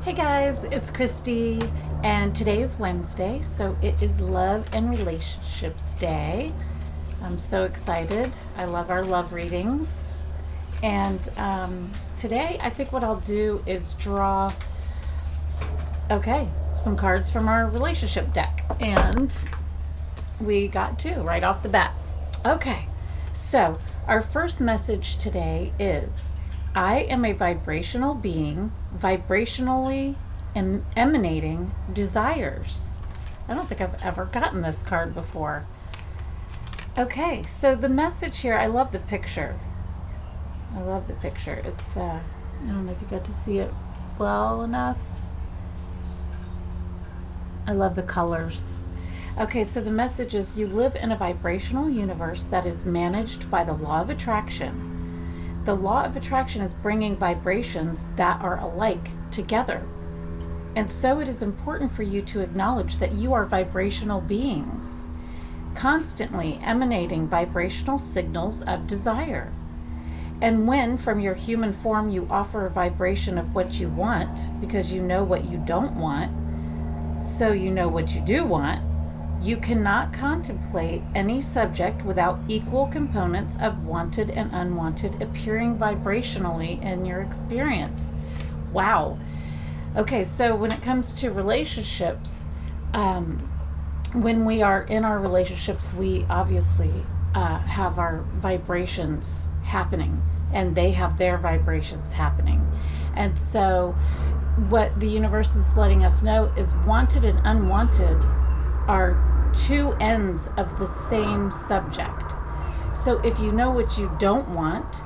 Hey guys, it's Christy, and today is Wednesday, so it is Love and Relationships Day. I'm so excited. I love our love readings. And today, I think what I'll do is draw, some cards from our relationship deck. And we got two right off the bat. Okay, so our first message today is I am a vibrational being, vibrationally emanating desires. I don't think I've ever gotten this card before. Okay, so the message here, I love the picture. I love the picture. It's, I don't know if you got to see it well enough. I love the colors. Okay, so the message is you live in a vibrational universe that is managed by the law of attraction. The law of attraction is bringing vibrations that are alike together. And so it is important for you to acknowledge that you are vibrational beings, constantly emanating vibrational signals of desire. And when, from your human form, you offer a vibration of what you want, because you know what you don't want, so you know what you do want, you cannot contemplate any subject without equal components of wanted and unwanted appearing vibrationally in your experience. Wow. Okay, so when it comes to relationships, when we are in our relationships, we obviously have our vibrations happening, and they have their vibrations happening. And so what the universe is letting us know is wanted and unwanted are two ends of the same subject. So if you know what you don't want,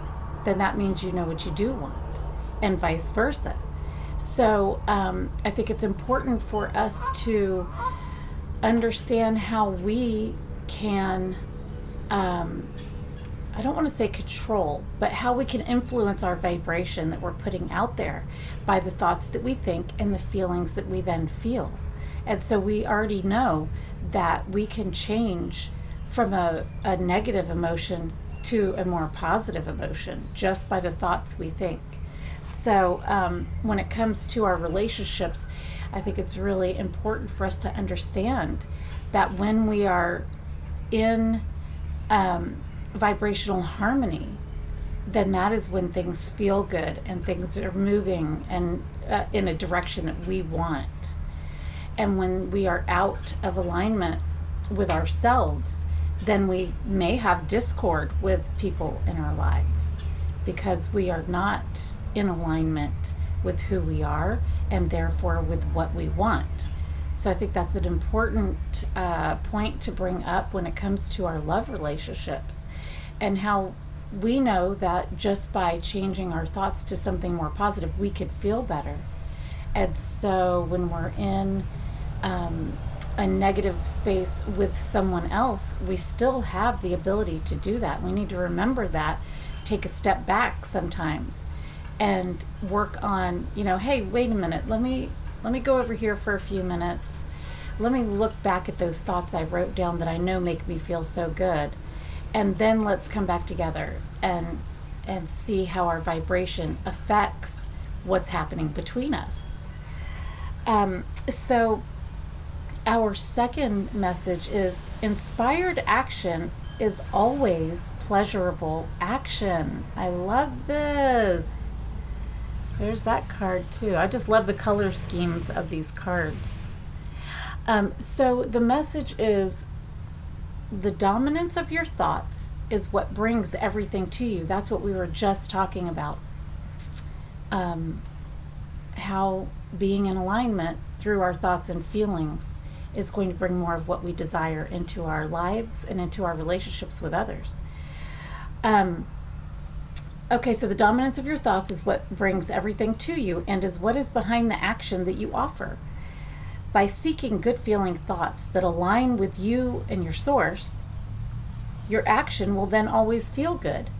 then that means you know what you do want, and vice versa. So I think it's important for us to understand how we can, I don't want to say control, but how we can influence our vibration that we're putting out there by the thoughts that we think and the feelings that we then feel. And so we already know that we can change from a negative emotion to a more positive emotion just by the thoughts we think. So when it comes to our relationships, I think it's really important for us to understand that when we are in vibrational harmony, then that is when things feel good and things are moving and in a direction that we want. And when we are out of alignment with ourselves, then we may have discord with people in our lives because we are not in alignment with who we are and therefore with what we want. So I think that's an important point to bring up when it comes to our love relationships, and how we know that just by changing our thoughts to something more positive, we could feel better. And so when we're in a negative space with someone else, we still have the ability to do that. We need to remember that, take a step back sometimes and work on, hey, wait a minute, let me go over here for a few minutes. Let me look back at those thoughts I wrote down that I know make me feel so good. And then let's come back together and see how our vibration affects what's happening between us. So our second message is inspired action is always pleasurable action. I love this. There's that card too. I just love the color schemes of these cards. So the message is the dominance of your thoughts is what brings everything to you. That's what we were just talking about. How being in alignment through our thoughts and feelings is going to bring more of what we desire into our lives and into our relationships with others. Okay, so the dominance of your thoughts is what brings everything to you and is what is behind the action that you offer. By seeking good feeling thoughts that align with you and your source, your action will then always feel good.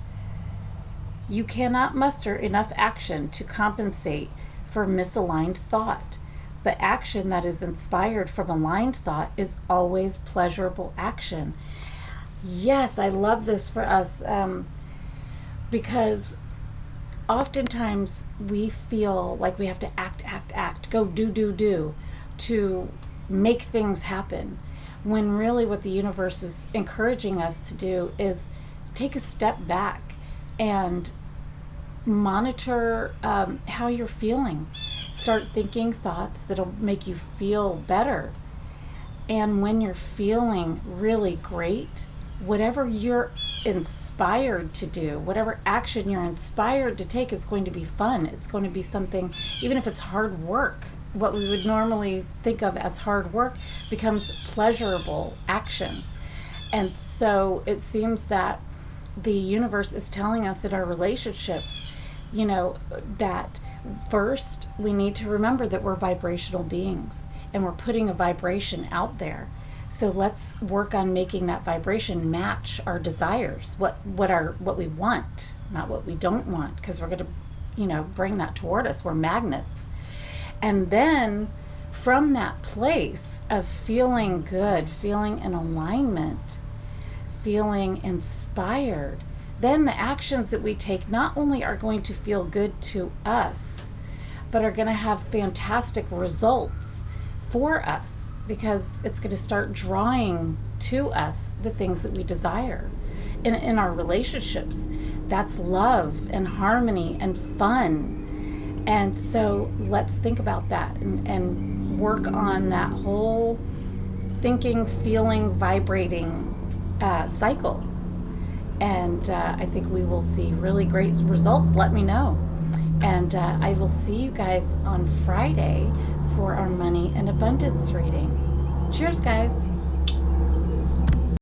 You cannot muster enough action to compensate for misaligned thought, but action that is inspired from aligned thought is always pleasurable action. Yes, I love this for us because oftentimes we feel like we have to act, go do to make things happen, when really what the universe is encouraging us to do is take a step back and monitor how you're feeling. Start thinking thoughts that'll make you feel better. And when you're feeling really great, whatever you're inspired to do, whatever action you're inspired to take, is going to be fun. It's going to be something, even if it's hard work, what we would normally think of as hard work becomes pleasurable action. And so it seems that the universe is telling us in our relationships, that first we need to remember that we're vibrational beings and we're putting a vibration out there. So let's work on making that vibration match our desires, what we want, not what we don't want, because we're going to, bring that toward us. We're magnets. And then from that place of feeling good, feeling in alignment, feeling inspired, then the actions that we take not only are going to feel good to us, but are going to have fantastic results for us, because it's going to start drawing to us the things that we desire. In our relationships, that's love and harmony and fun. And so let's think about that and work on that whole thinking, feeling, vibrating cycle. And I think we will see really great results. Let me know. And I will see you guys on Friday for our money and abundance reading. Cheers, guys.